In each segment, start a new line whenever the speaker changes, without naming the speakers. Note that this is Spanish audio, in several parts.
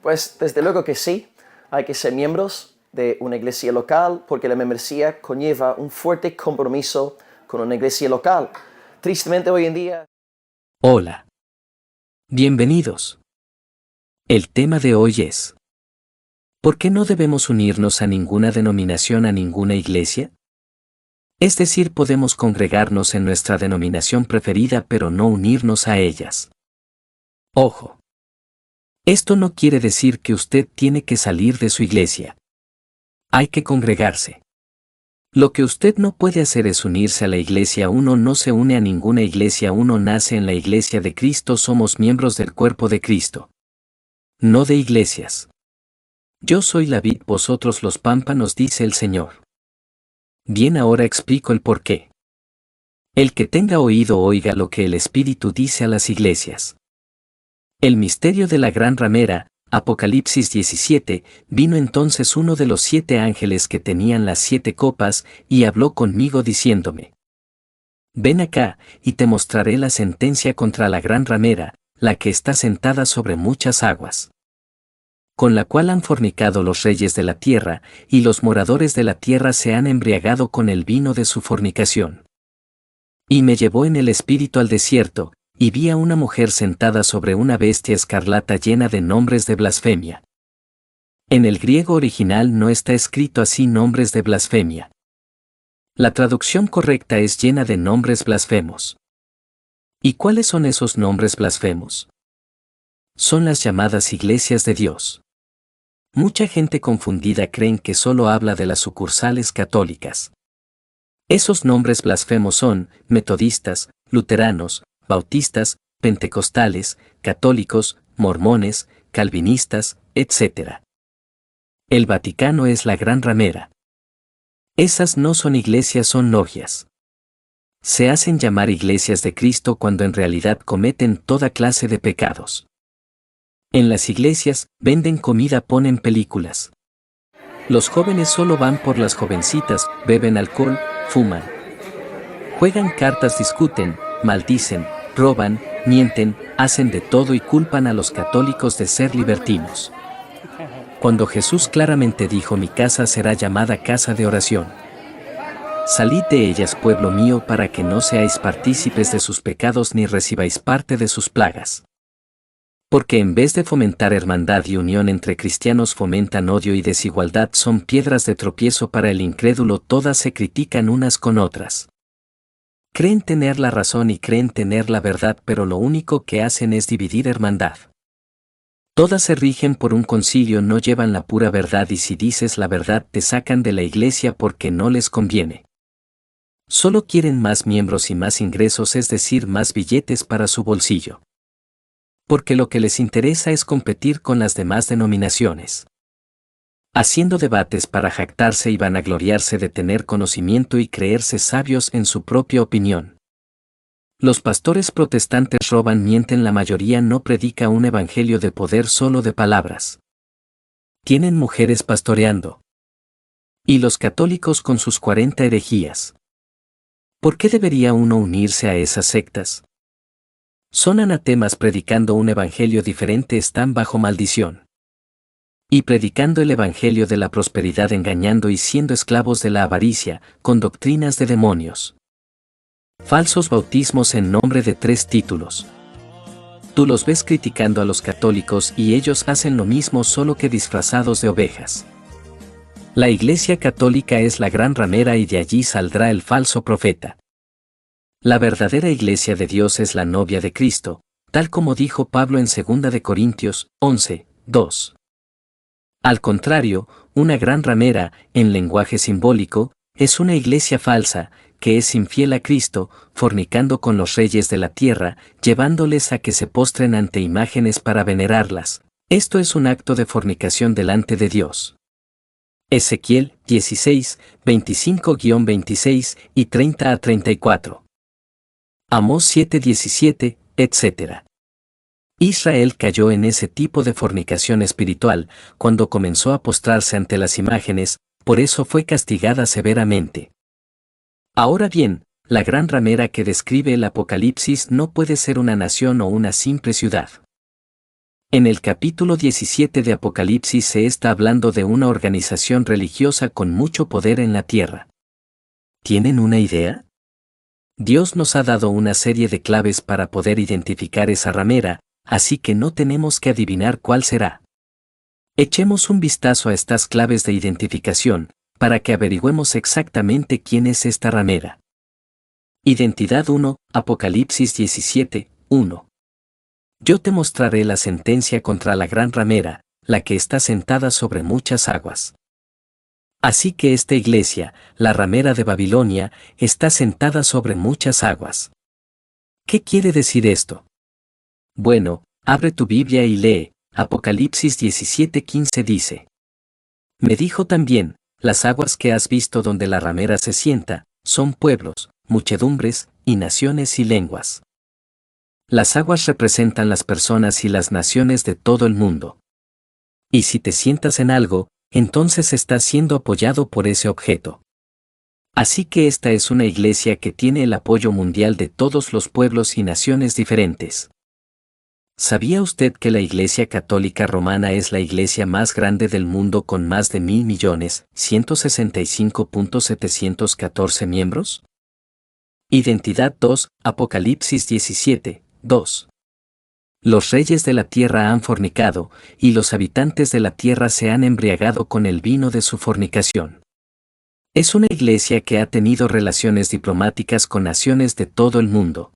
Pues desde luego que sí, hay que ser miembros de una iglesia local porque la membresía conlleva un fuerte compromiso con una iglesia local. Tristemente hoy en día...
Hola. Bienvenidos. El tema de hoy es: ¿por qué no debemos unirnos a ninguna denominación, a ninguna iglesia? Es decir, podemos congregarnos en nuestra denominación preferida pero no unirnos a ellas. Ojo. Esto no quiere decir que usted tiene que salir de su iglesia. Hay que congregarse. Lo que usted no puede hacer es unirse a la iglesia. Uno no se une a ninguna iglesia, uno nace en la iglesia de Cristo, somos miembros del cuerpo de Cristo. No de iglesias. Yo soy la vid, vosotros los pámpanos, dice el Señor. Bien, ahora explico el por qué. El que tenga oído oiga lo que el Espíritu dice a las iglesias. El misterio de la gran ramera, Apocalipsis 17, vino entonces uno de los 7 ángeles que tenían las 7 copas, y habló conmigo diciéndome: Ven acá, y te mostraré la sentencia contra la gran ramera, la que está sentada sobre muchas aguas, con la cual han fornicado los reyes de la tierra, y los moradores de la tierra se han embriagado con el vino de su fornicación. Y me llevó en el espíritu al desierto, y vi a una mujer sentada sobre una bestia escarlata llena de nombres de blasfemia. En el griego original no está escrito así, nombres de blasfemia. La traducción correcta es llena de nombres blasfemos. ¿Y cuáles son esos nombres blasfemos? Son las llamadas iglesias de Dios. Mucha gente confundida creen que solo habla de las sucursales católicas. Esos nombres blasfemos son metodistas, luteranos, bautistas, pentecostales, católicos, mormones, calvinistas, etc. El Vaticano es la gran ramera. Esas no son iglesias, son logias. Se hacen llamar iglesias de Cristo cuando en realidad cometen toda clase de pecados. En las iglesias, venden comida, ponen películas. Los jóvenes solo van por las jovencitas, beben alcohol, fuman. Juegan cartas, discuten, maldicen, roban, mienten, hacen de todo y culpan a los católicos de ser libertinos. Cuando Jesús claramente dijo: mi casa será llamada casa de oración. Salid de ellas, pueblo mío, para que no seáis partícipes de sus pecados ni recibáis parte de sus plagas. Porque en vez de fomentar hermandad y unión entre cristianos, fomentan odio y desigualdad, son piedras de tropiezo para el incrédulo, todas se critican unas con otras. Creen tener la razón y creen tener la verdad, pero lo único que hacen es dividir hermandad. Todas se rigen por un concilio, no llevan la pura verdad, y si dices la verdad te sacan de la iglesia porque no les conviene. Solo quieren más miembros y más ingresos, es decir, más billetes para su bolsillo. Porque lo que les interesa es competir con las demás denominaciones, haciendo debates para jactarse y vanagloriarse de tener conocimiento y creerse sabios en su propia opinión. Los pastores protestantes roban, mienten, la mayoría no predica un evangelio de poder, solo de palabras. Tienen mujeres pastoreando. Y los católicos con sus 40 herejías. ¿Por qué debería uno unirse a esas sectas? Son anatemas, predicando un evangelio diferente están bajo maldición. Y predicando el evangelio de la prosperidad, engañando y siendo esclavos de la avaricia, con doctrinas de demonios. Falsos bautismos en nombre de 3 títulos. Tú los ves criticando a los católicos y ellos hacen lo mismo, solo que disfrazados de ovejas. La Iglesia Católica es la gran ramera y de allí saldrá el falso profeta. La verdadera iglesia de Dios es la novia de Cristo, tal como dijo Pablo en 2 de Corintios 11, 2. Al contrario, una gran ramera, en lenguaje simbólico, es una iglesia falsa, que es infiel a Cristo, fornicando con los reyes de la tierra, llevándoles a que se postren ante imágenes para venerarlas. Esto es un acto de fornicación delante de Dios. Ezequiel 16, 25-26 y 30-34. Amós 7:17, etc. Israel cayó en ese tipo de fornicación espiritual cuando comenzó a postrarse ante las imágenes, por eso fue castigada severamente. Ahora bien, la gran ramera que describe el Apocalipsis no puede ser una nación o una simple ciudad. En el capítulo 17 de Apocalipsis se está hablando de una organización religiosa con mucho poder en la tierra. ¿Tienen una idea? Dios nos ha dado una serie de claves para poder identificar esa ramera, así que no tenemos que adivinar cuál será. Echemos un vistazo a estas claves de identificación, para que averigüemos exactamente quién es esta ramera. Identidad 1, Apocalipsis 17, 1. Yo te mostraré la sentencia contra la gran ramera, la que está sentada sobre muchas aguas. Así que esta iglesia, la ramera de Babilonia, está sentada sobre muchas aguas. ¿Qué quiere decir esto? Bueno, abre tu Biblia y lee, Apocalipsis 17:15 dice. Me dijo también, las aguas que has visto donde la ramera se sienta, son pueblos, muchedumbres, y naciones y lenguas. Las aguas representan las personas y las naciones de todo el mundo. Y si te sientas en algo, entonces estás siendo apoyado por ese objeto. Así que esta es una iglesia que tiene el apoyo mundial de todos los pueblos y naciones diferentes. ¿Sabía usted que la Iglesia Católica Romana es la iglesia más grande del mundo con más de 1.165.714 miembros? Identidad 2, Apocalipsis 17, 2. Los reyes de la tierra han fornicado, y los habitantes de la tierra se han embriagado con el vino de su fornicación. Es una iglesia que ha tenido relaciones diplomáticas con naciones de todo el mundo.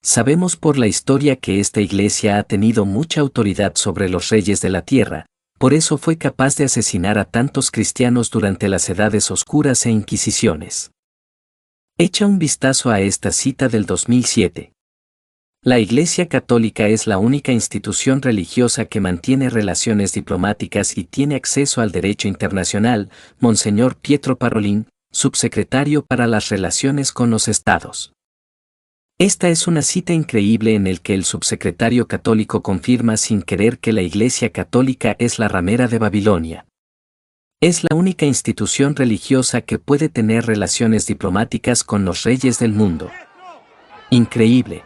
Sabemos por la historia que esta iglesia ha tenido mucha autoridad sobre los reyes de la tierra, por eso fue capaz de asesinar a tantos cristianos durante las edades oscuras e inquisiciones. Echa un vistazo a esta cita del 2007. La Iglesia Católica es la única institución religiosa que mantiene relaciones diplomáticas y tiene acceso al derecho internacional, Monseñor Pietro Parolin, subsecretario para las relaciones con los estados. Esta es una cita increíble en el que el subsecretario católico confirma sin querer que la Iglesia Católica es la ramera de Babilonia. Es la única institución religiosa que puede tener relaciones diplomáticas con los reyes del mundo. Increíble.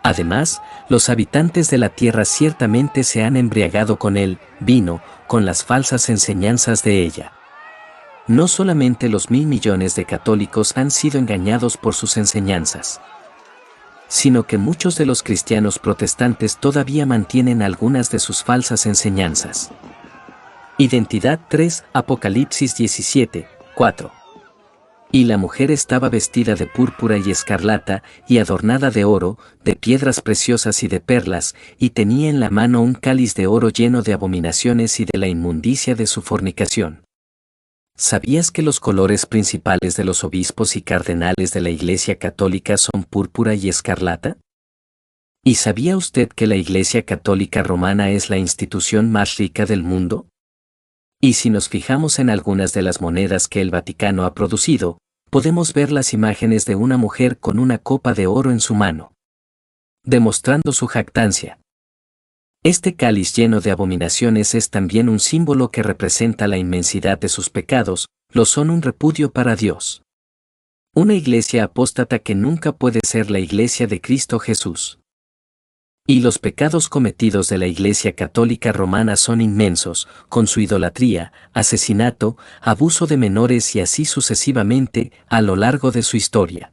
Además, los habitantes de la tierra ciertamente se han embriagado con el vino, con las falsas enseñanzas de ella. No solamente los 1.000 millones de católicos han sido engañados por sus enseñanzas, sino que muchos de los cristianos protestantes todavía mantienen algunas de sus falsas enseñanzas. Identidad 3, Apocalipsis 17, 4. Y la mujer estaba vestida de púrpura y escarlata, y adornada de oro, de piedras preciosas y de perlas, y tenía en la mano un cáliz de oro lleno de abominaciones y de la inmundicia de su fornicación. ¿Sabías que los colores principales de los obispos y cardenales de la Iglesia Católica son púrpura y escarlata? ¿Y sabía usted que la Iglesia Católica Romana es la institución más rica del mundo? Y si nos fijamos en algunas de las monedas que el Vaticano ha producido, podemos ver las imágenes de una mujer con una copa de oro en su mano, demostrando su jactancia. Este cáliz lleno de abominaciones es también un símbolo que representa la inmensidad de sus pecados, lo son un repudio para Dios. Una iglesia apóstata que nunca puede ser la iglesia de Cristo Jesús. Y los pecados cometidos de la Iglesia Católica Romana son inmensos, con su idolatría, asesinato, abuso de menores y así sucesivamente, a lo largo de su historia.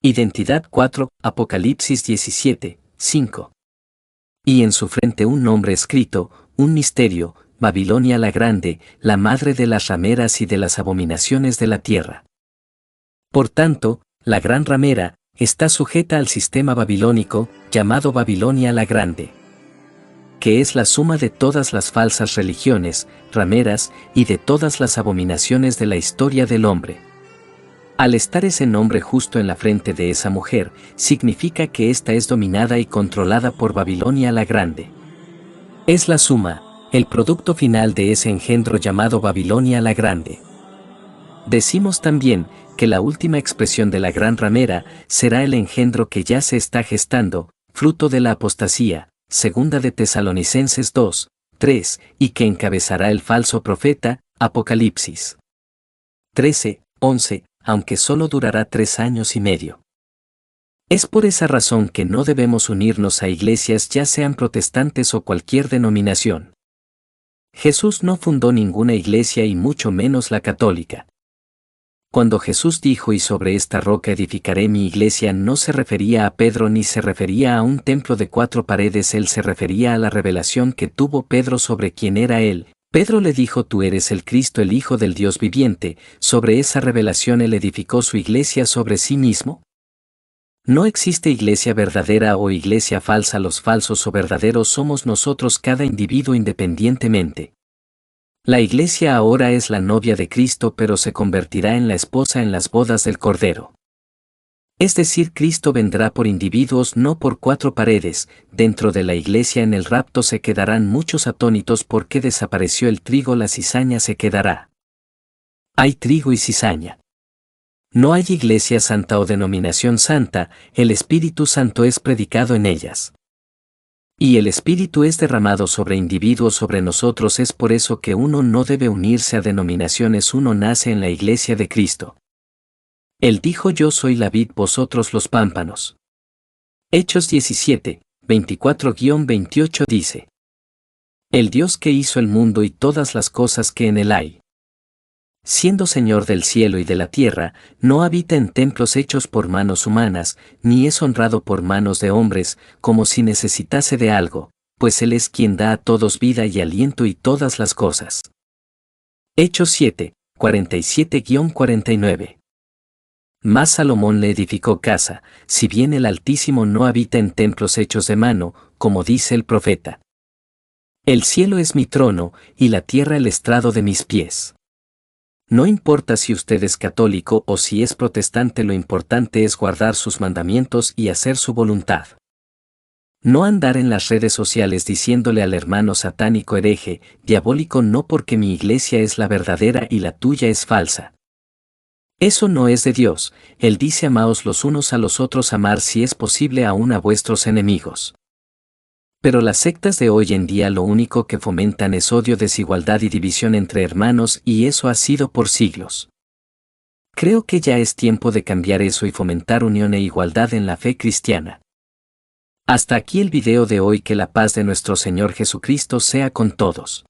Identidad 4, Apocalipsis 17, 5. Y en su frente un nombre escrito, un misterio, Babilonia la Grande, la madre de las rameras y de las abominaciones de la tierra. Por tanto, la gran ramera, está sujeta al sistema babilónico, llamado Babilonia la Grande, que es la suma de todas las falsas religiones, rameras, y de todas las abominaciones de la historia del hombre. Al estar ese nombre justo en la frente de esa mujer, significa que ésta es dominada y controlada por Babilonia la Grande. Es la suma, el producto final de ese engendro llamado Babilonia la Grande. Decimos también que la última expresión de la gran ramera será el engendro que ya se está gestando, fruto de la apostasía, segunda de Tesalonicenses 2, 3, y que encabezará el falso profeta, Apocalipsis 13, 11, aunque solo durará 3 años y medio. Es por esa razón que no debemos unirnos a iglesias ya sean protestantes o cualquier denominación. Jesús no fundó ninguna iglesia y mucho menos la católica. Cuando Jesús dijo y sobre esta roca edificaré mi iglesia no se refería a Pedro ni se refería a un templo de 4 paredes, él se refería a la revelación que tuvo Pedro sobre quién era él. Pedro le dijo: tú eres el Cristo, el Hijo del Dios viviente. Sobre esa revelación él edificó su iglesia sobre sí mismo. No existe iglesia verdadera o iglesia falsa, los falsos o verdaderos somos nosotros, cada individuo independientemente. La iglesia ahora es la novia de Cristo, pero se convertirá en la esposa en las bodas del Cordero. Es decir, Cristo vendrá por individuos, no por 4 paredes. Dentro de la iglesia en el rapto se quedarán muchos atónitos porque desapareció el trigo, la cizaña se quedará. Hay trigo y cizaña. No hay iglesia santa o denominación santa, el Espíritu Santo es predicado en ellas. Y el Espíritu es derramado sobre individuos, sobre nosotros. Es por eso que uno no debe unirse a denominaciones, uno nace en la iglesia de Cristo. Él dijo: yo soy la vid, vosotros los pámpanos. Hechos 17, 24-28 dice: el Dios que hizo el mundo y todas las cosas que en él hay, siendo Señor del cielo y de la tierra, no habita en templos hechos por manos humanas, ni es honrado por manos de hombres, como si necesitase de algo, pues Él es quien da a todos vida y aliento y todas las cosas. Hechos 7, 47-49. Mas Salomón le edificó casa, si bien el Altísimo no habita en templos hechos de mano, como dice el profeta. El cielo es mi trono, y la tierra el estrado de mis pies. No importa si usted es católico o si es protestante, lo importante es guardar sus mandamientos y hacer su voluntad. No andar en las redes sociales diciéndole al hermano satánico, hereje, diabólico, no, porque mi iglesia es la verdadera y la tuya es falsa. Eso no es de Dios. Él dice: amaos los unos a los otros, amar si es posible aún a vuestros enemigos. Pero las sectas de hoy en día lo único que fomentan es odio, desigualdad y división entre hermanos, y eso ha sido por siglos. Creo que ya es tiempo de cambiar eso y fomentar unión e igualdad en la fe cristiana. Hasta aquí el video de hoy. Que la paz de nuestro Señor Jesucristo sea con todos.